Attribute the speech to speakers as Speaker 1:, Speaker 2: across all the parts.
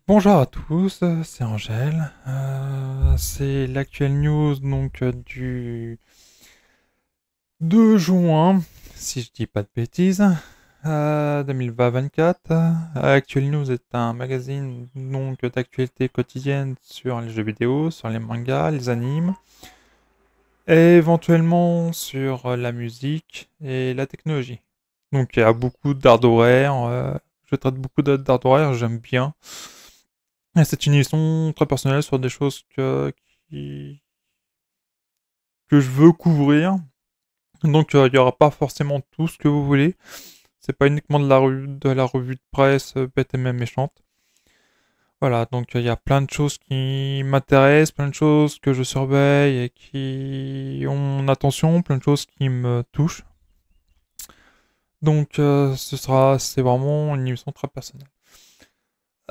Speaker 1: Bonjour à tous, c'est Angèle. C'est l'actuelle news du 2 juin, si je dis pas de bêtises, 2024. Actuelle News est un magazine d'actualité quotidienne sur les jeux vidéo, sur les mangas, les animes, et éventuellement sur la musique et la technologie. Donc il y a beaucoup d'hardware, je traite beaucoup d'hardware, j'aime bien. Et c'est une émission très personnelle sur des choses que je veux couvrir. Donc il n'y aura pas forcément tout ce que vous voulez. C'est pas uniquement de la revue de presse bête et même méchante. Voilà, donc il y a plein de choses qui m'intéressent, plein de choses que je surveille et qui ont mon attention, plein de choses qui me touchent. Donc c'est vraiment une émission très personnelle.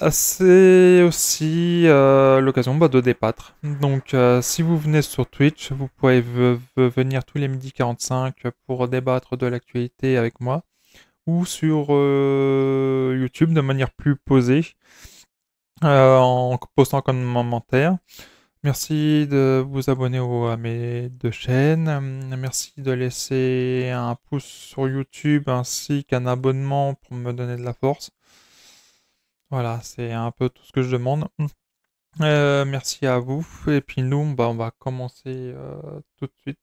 Speaker 1: C'est aussi l'occasion de débattre. Donc, si vous venez sur Twitch, vous pouvez venir tous les midis 45 pour débattre de l'actualité avec moi, ou sur YouTube de manière plus posée, en postant comme commentaire. Merci de vous abonner à mes deux chaînes. Merci de laisser un pouce sur YouTube ainsi qu'un abonnement pour me donner de la force. Voilà, c'est un peu tout ce que je demande. Merci à vous. Et puis nous, on va commencer tout de suite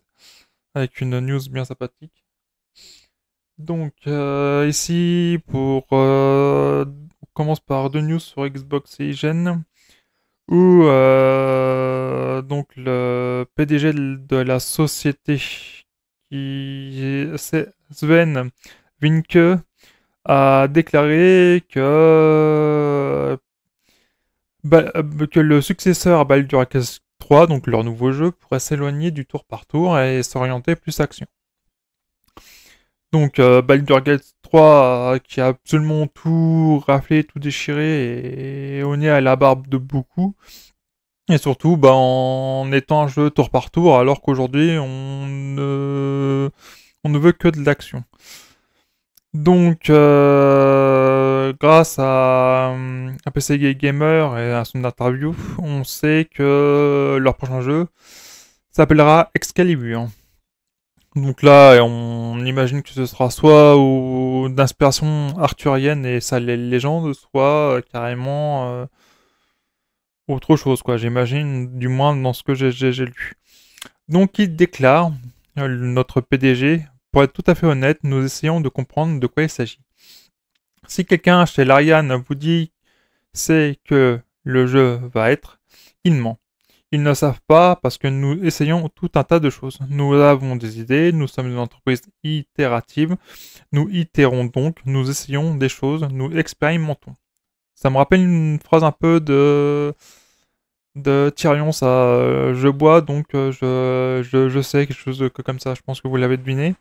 Speaker 1: avec une news bien sympathique. Donc ici, on commence par deux news sur Xbox Legends, où donc le PDG de la société, c'est Sven Vinke, a déclaré que le successeur à Baldur's Gate 3, donc leur nouveau jeu, pourrait s'éloigner du tour par tour et s'orienter plus action. Donc Baldur's Gate 3 qui a absolument tout raflé, tout déchiré et au nez à la barbe de beaucoup. Et surtout en étant un jeu tour par tour alors qu'aujourd'hui on ne veut que de l'action. Donc, grâce à PC Gamer et à son interview, on sait que leur prochain jeu s'appellera Excalibur. Donc là, on imagine que ce sera soit d'inspiration arthurienne et ça les légendes, soit carrément autre chose, quoi. J'imagine, du moins dans ce que j'ai lu. Donc, il déclare, notre PDG, pour être tout à fait honnête, nous essayons de comprendre de quoi il s'agit. Si quelqu'un chez l'Ariane vous dit c'est que le jeu va être, il ment. Ils ne savent pas parce que nous essayons tout un tas de choses. Nous avons des idées, nous sommes une entreprise itérative, nous itérons donc, nous essayons des choses, nous expérimentons. Ça me rappelle une phrase un peu de Tyrion, ça. Je bois donc je sais quelque chose comme ça. Je pense que vous l'avez deviné.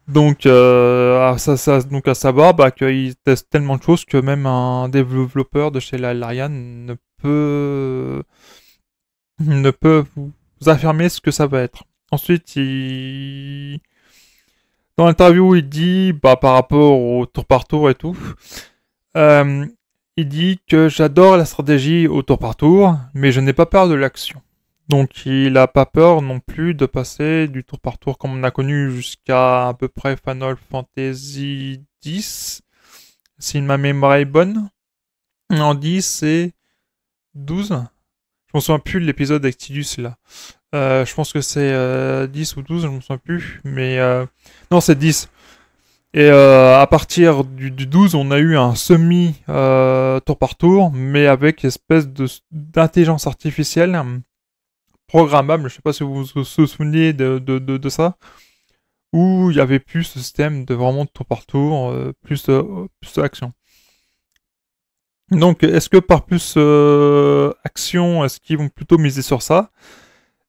Speaker 1: Donc, donc à savoir qu'ils testent tellement de choses que même un développeur de chez Larian ne peut vous affirmer ce que ça va être. Ensuite, dans l'interview, il dit, par rapport au tour par tour et tout, euh, il dit que j'adore la stratégie au tour par tour, mais je n'ai pas peur de l'action. Donc il a pas peur non plus de passer du tour par tour comme on a connu jusqu'à à peu près Final Fantasy X, si ma mémoire est bonne. En 10 et 12. Je m'en souviens plus de l'épisode avec Tidus là. Je pense que c'est 10 ou 12, je m'en souviens plus. Mais non, c'est 10. Et à partir du 12, on a eu un semi tour par tour, mais avec espèce d'intelligence artificielle programmable. Je sais pas si vous vous souvenez de ça, où il y avait plus ce système de vraiment tour par tour, plus d'action. Donc, est-ce que par plus action, est-ce qu'ils vont plutôt miser sur ça?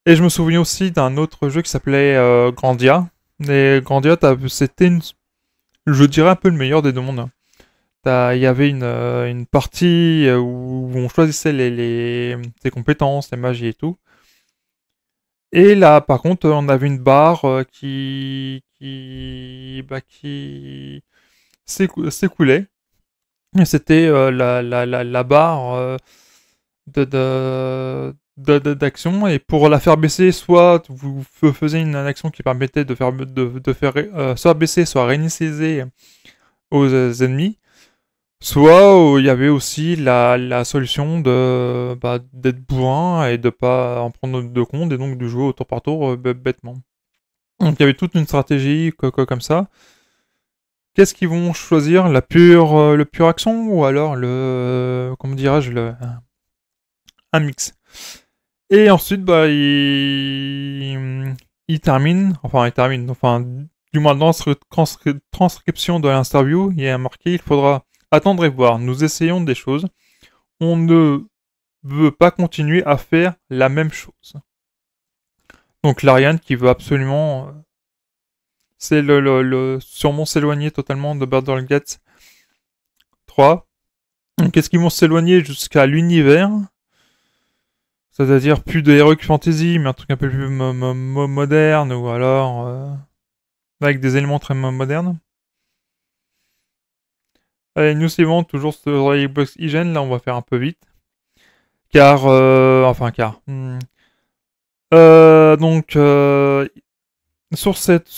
Speaker 1: Et je me souviens aussi d'un autre jeu qui s'appelait Grandia. Et Grandia, c'était, je dirais, un peu le meilleur des deux mondes. Il y avait une partie où on choisissait ses compétences, les magies et tout. Et là, par contre, on avait une barre qui s'écoulait. Et c'était la barre d'action, et pour la faire baisser, soit vous faisiez une action qui permettait de faire soit baisser, soit réinitialiser aux ennemis, soit il y avait aussi la solution d'être bourrin et de pas en prendre de compte, et donc de jouer au tour par tour bêtement. Donc il y avait toute une stratégie comme ça. Qu'est-ce qu'ils vont choisir, le pur action, ou alors comment dirais-je, un mix. Et ensuite, enfin, du moins dans la transcription de l'interview, il y a marqué: il faudra attendre et voir. Nous essayons des choses. On ne veut pas continuer à faire la même chose. Donc l'Ariane qui veut absolument, c'est sûrement s'éloigner totalement de Baldur's Gate 3. Donc est-ce qu'ils vont s'éloigner jusqu'à l'univers? C'est-à-dire plus de Heroic Fantasy, mais un truc un peu plus moderne, ou alors avec des éléments très modernes. Allez, nous suivons toujours sur Xbox Hygiene, là on va faire un peu vite. Car, donc, sur cette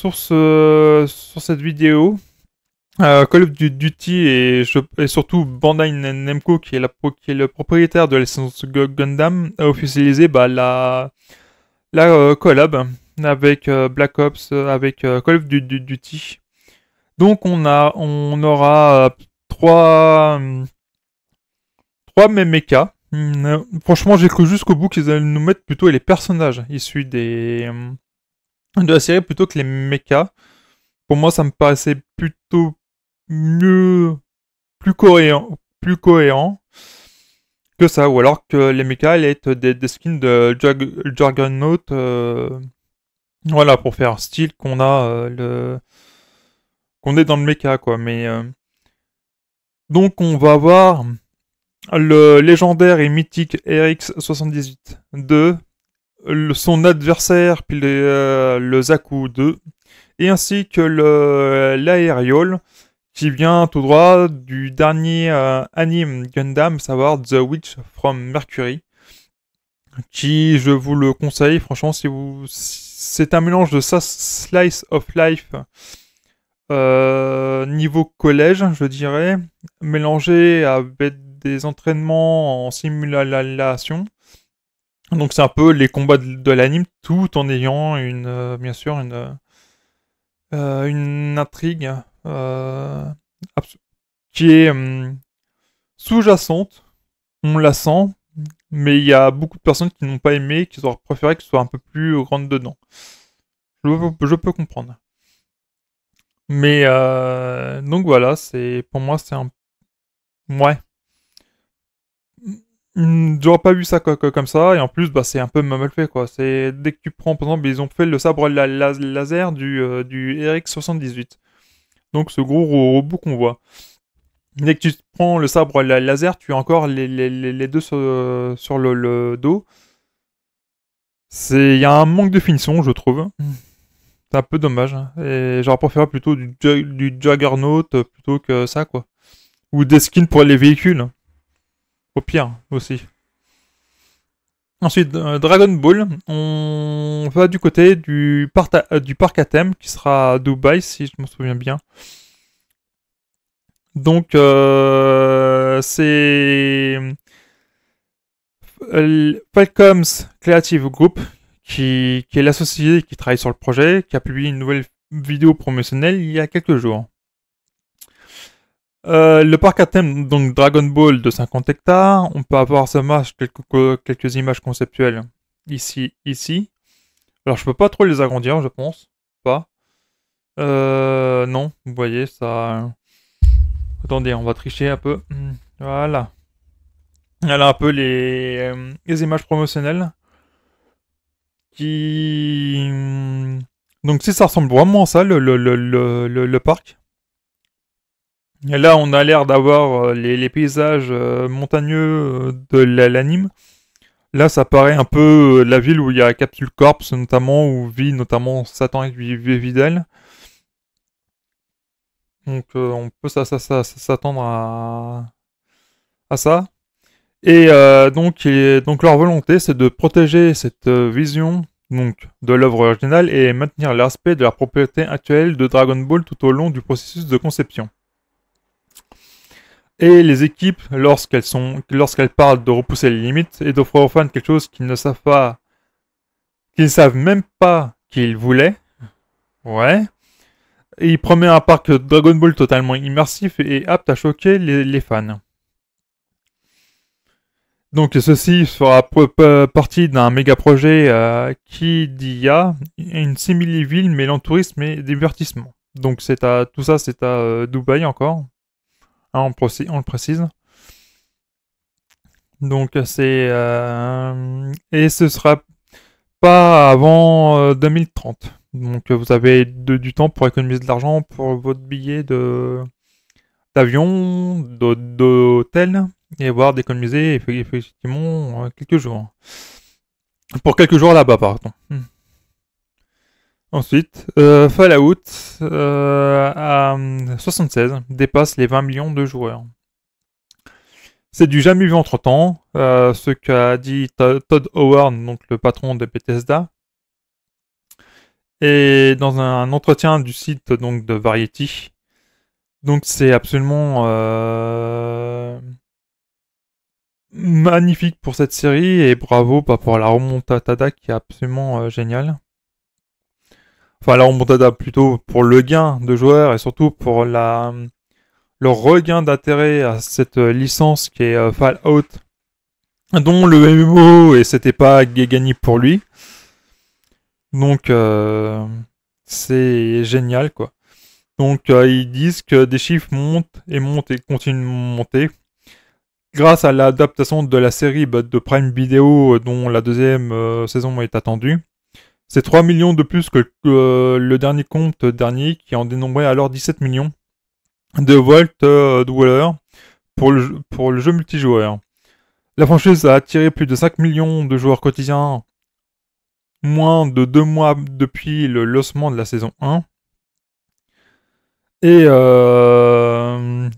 Speaker 1: vidéo, Call of Duty et surtout Bandai Namco, qui est le propriétaire de la licence Gundam, a officialisé la collab avec Black Ops, avec Call of Duty. Donc on aura trois mechas. Franchement, j'ai cru jusqu'au bout qu'ils allaient nous mettre plutôt les personnages issus de la série plutôt que les mechas. Pour moi, ça me paraissait plutôt mieux, plus cohérent que ça. Ou alors que les mechas allaient être des skins de Juggernaut, voilà, pour faire style qu'on est dans le mecha, quoi. Mais donc on va avoir le légendaire et mythique RX78 de son adversaire, puis le Zaku 2, et ainsi que l'Aériole, qui vient tout droit du dernier anime Gundam, savoir The Witch from Mercury, qui, je vous le conseille, franchement, c'est un mélange de slice of life niveau collège, je dirais, mélangé avec des entraînements en simulation. Donc c'est un peu les combats de l'anime, tout en ayant bien sûr une intrigue qui est sous-jacente. On la sent, mais il y a beaucoup de personnes qui n'ont pas aimé, qui auraient préféré que ce soit un peu plus rentre dedans. Je peux comprendre. Mais donc voilà, pour moi c'est un ouais. J'aurais pas vu ça comme ça, et en plus, c'est un peu mal fait, quoi. C'est dès que tu prends, par exemple, ils ont fait le sabre laser du RX78. Donc, ce gros robot qu'on voit. Dès que tu prends le sabre laser, tu as encore les deux sur le dos. Il y a un manque de finition, je trouve. C'est un peu dommage, hein. Et j'aurais préféré plutôt du Juggernaut plutôt que ça, quoi. Ou des skins pour les véhicules. Au pire, aussi. Ensuite, Dragon Ball, on va du côté du parc à thème, qui sera à Dubaï, si je me souviens bien. Donc, c'est Falcoms Creative Group, qui est l'associé qui travaille sur le projet, qui a publié une nouvelle vidéo promotionnelle il y a quelques jours. Le parc à thème, donc Dragon Ball de 50 hectares, on peut avoir quelques images conceptuelles ici. Alors je peux pas trop les agrandir, je pense. Pas. Non, vous voyez, ça... Attendez, on va tricher un peu. Voilà. Voilà un peu les images promotionnelles. Qui... Donc si ça ressemble vraiment à ça, le parc. Et là, on a l'air d'avoir les paysages montagneux de l'anime. Là, ça paraît un peu la ville où il y a Capsule Corps, notamment, où vit notamment Satan et Videl. Donc on peut s'attendre à ça. Et donc leur volonté, c'est de protéger cette vision donc de l'œuvre originale et maintenir l'aspect de la propriété actuelle de Dragon Ball tout au long du processus de conception. Et les équipes, lorsqu'elles parlent de repousser les limites et d'offrir aux fans quelque chose qu'ils ne savent pas, qu'ils savent même pas qu'ils voulaient, ouais. Et il promet un parc Dragon Ball totalement immersif et apte à choquer les fans. Donc ceci fera partie d'un méga projet qui d'IA, une simili-ville mêlant tourisme et divertissement. Donc tout ça c'est à Dubaï encore, hein, on le précise. Donc et ce sera pas avant 2030. Donc vous avez du temps pour économiser de l'argent pour votre billet d'avion, d'hôtel, et avoir d'économiser effectivement quelques jours. Pour quelques jours là-bas, pardon. Ensuite, Fallout à 76 dépasse les 20 millions de joueurs. C'est du jamais vu entre-temps, ce qu'a dit Todd Howard, donc le patron de Bethesda. Et dans un entretien du site donc de Variety, donc c'est absolument magnifique pour cette série et bravo pour la remontada qui est absolument géniale. Enfin la remontada plutôt pour le gain de joueurs et surtout pour le regain d'intérêt à cette licence qui est Fallout, dont le MMO et c'était pas gagné pour lui. Donc c'est génial quoi. Donc ils disent que des chiffres montent et montent et continuent de monter grâce à l'adaptation de la série de Prime Video dont la deuxième saison est attendue. C'est 3 millions de plus que le dernier compte dernier qui en dénombrait alors 17 millions de Vault Dweller pour le jeu multijoueur. La franchise a attiré plus de 5 millions de joueurs quotidiens moins de 2 mois depuis le lancement de la saison 1. Et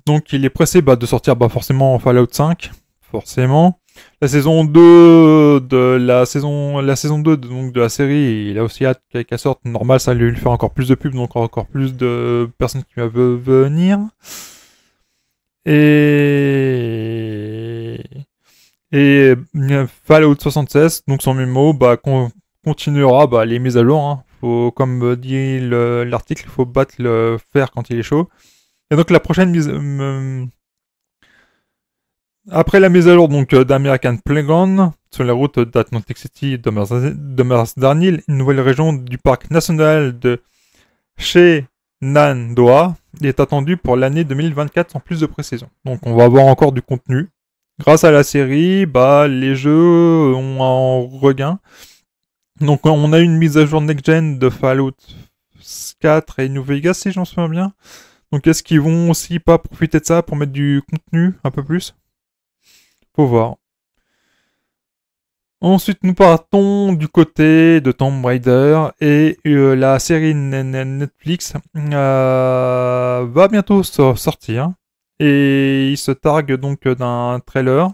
Speaker 1: donc il est pressé de sortir forcément Fallout 5, forcément. La saison 2 de la saison 2 donc de la série, il a aussi hâte qu'elle sorte. Normal, ça lui faire encore plus de pubs, donc encore plus de personnes qui veulent venir. Et Fallout 76, donc son mémo, continuera les mises à jour. Hein. Faut, comme dit l'article, il faut battre le fer quand il est chaud. Et donc la prochaine mise... après la mise à jour d'American Playground, sur la route d'Atlantic City de Marsdarnil, une nouvelle région du parc national de Shenandoah est attendue pour l'année 2024 sans plus de précision. Donc on va avoir encore du contenu. Grâce à la série, les jeux ont un regain. Donc on a une mise à jour next-gen de Fallout 4 et New Vegas si j'en souviens bien. Donc est-ce qu'ils vont aussi pas profiter de ça pour mettre du contenu un peu plus ? Faut voir. Ensuite, nous partons du côté de Tomb Raider et la série Netflix va bientôt sortir et il se targue donc d'un trailer.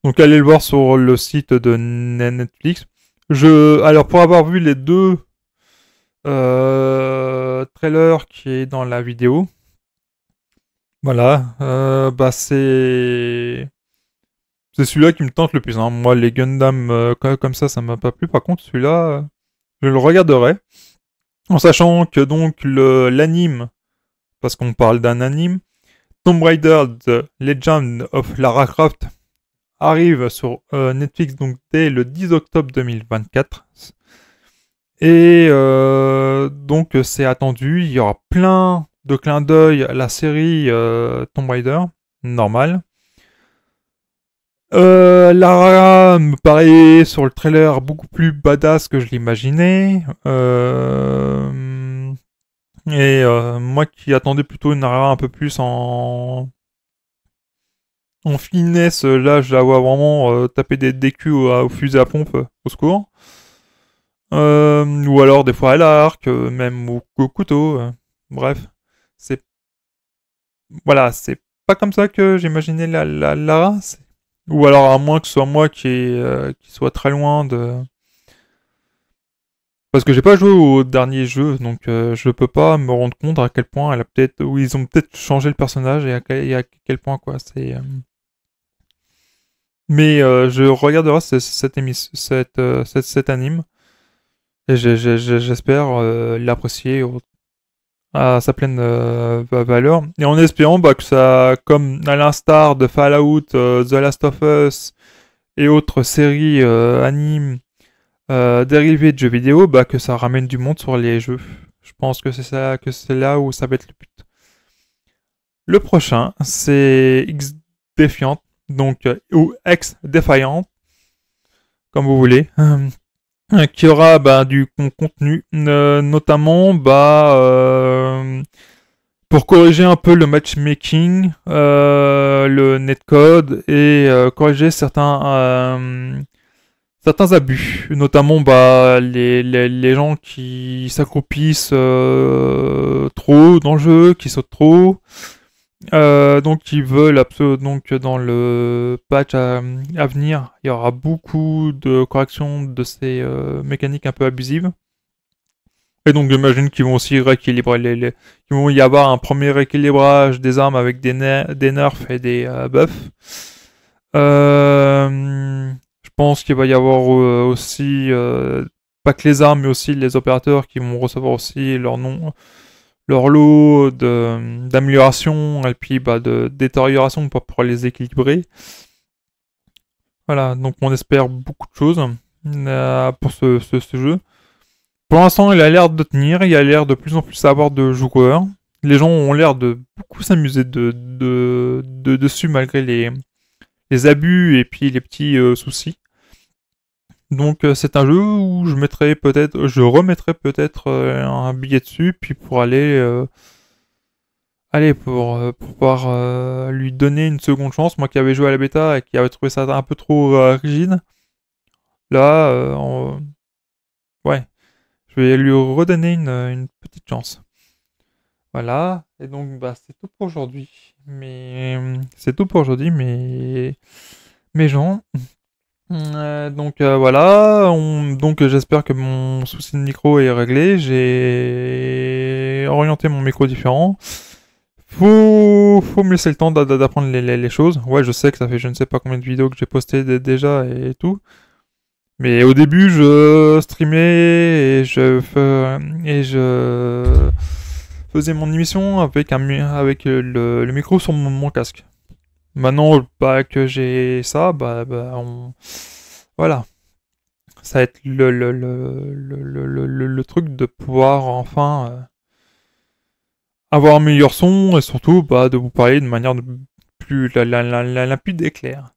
Speaker 1: Donc allez le voir sur le site de Netflix. Alors pour avoir vu les deux trailers qui est dans la vidéo, voilà, c'est celui-là qui me tente le plus. Hein. Moi, les Gundam comme ça m'a pas plu. Par contre, celui-là, je le regarderai. En sachant que donc l'anime, parce qu'on parle d'un anime, Tomb Raider The Legend of Lara Croft arrive sur Netflix donc dès le 10 octobre 2024. Et donc c'est attendu. Il y aura plein de clins d'œil à la série Tomb Raider, normal. Lara me paraît sur le trailer beaucoup plus badass que je l'imaginais. Moi qui attendais plutôt une Lara un peu plus en finesse, là je la vois vraiment taper des culs au fusil à pompe, au secours. Ou alors des fois à l'arc, même au couteau. Bref, c'est voilà, c'est pas comme ça que j'imaginais la race. Ou alors à moins que ce soit moi qui soit très loin de... Parce que j'ai pas joué au dernier jeu, donc je peux pas me rendre compte à quel point elle a peut-être... Ou ils ont peut-être changé le personnage et à quel point, quoi. Mais je regarderai cet anime. Et j'espère l'apprécier à sa pleine valeur. Et en espérant bah, que ça, comme à l'instar de Fallout, The Last of Us et autres séries animes dérivées de jeux vidéo, bah, que ça ramène du monde sur les jeux. Je pense que c'est ça, que c'est là où ça va être le but. Le prochain, c'est X Defiant, donc ou X Defiant, comme vous voulez. Qui aura bah, du contenu, notamment pour corriger un peu le matchmaking, le netcode et corriger certains abus, notamment bah, les gens qui s'accroupissent trop dans le jeu, qui sautent trop. Donc ils veulent donc dans le patch à venir, il y aura beaucoup de corrections de ces mécaniques un peu abusives. Et donc j'imagine qu'ils vont aussi rééquilibrer il vont y avoir un premier rééquilibrage des armes avec des nerfs et des buffs. Je pense qu'il va y avoir aussi pas que les armes mais aussi les opérateurs qui vont recevoir aussi leur lot d'amélioration et puis bah, de détérioration pour les équilibrer. Voilà, donc on espère beaucoup de choses pour ce jeu. Pour l'instant, il a l'air de tenir, il a l'air de plus en plus avoir de joueurs. Les gens ont l'air de beaucoup s'amuser dessus malgré les abus et puis les petits soucis. Donc c'est un jeu où je remettrai peut-être un billet dessus, puis pour pour pouvoir lui donner une seconde chance, moi qui avais joué à la bêta et qui avait trouvé ça un peu trop rigide, là, ouais, je vais lui redonner une petite chance. Voilà, et donc bah c'est tout pour aujourd'hui. Mais c'est tout pour aujourd'hui, mes gens. Donc voilà, donc j'espère que mon souci de micro est réglé. J'ai orienté mon micro différent. Faut me laisser le temps d'apprendre les choses. Ouais, je sais que ça fait je ne sais pas combien de vidéos que j'ai postées déjà et tout. Mais au début, je streamais et je faisais mon émission avec le micro sur mon casque. Maintenant bah, que j'ai ça, voilà. Ça va être le truc de pouvoir enfin avoir un meilleur son et surtout bah, de vous parler de manière plus limpide et claire.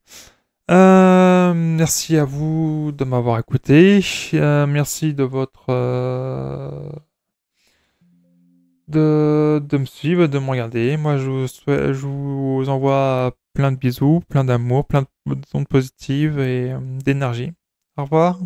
Speaker 1: Merci à vous de m'avoir écouté. Merci de votre de me suivre, de me regarder. Moi, je vous envoie plein de bisous, plein d'amour, plein de ondes positives et d'énergie. Au revoir.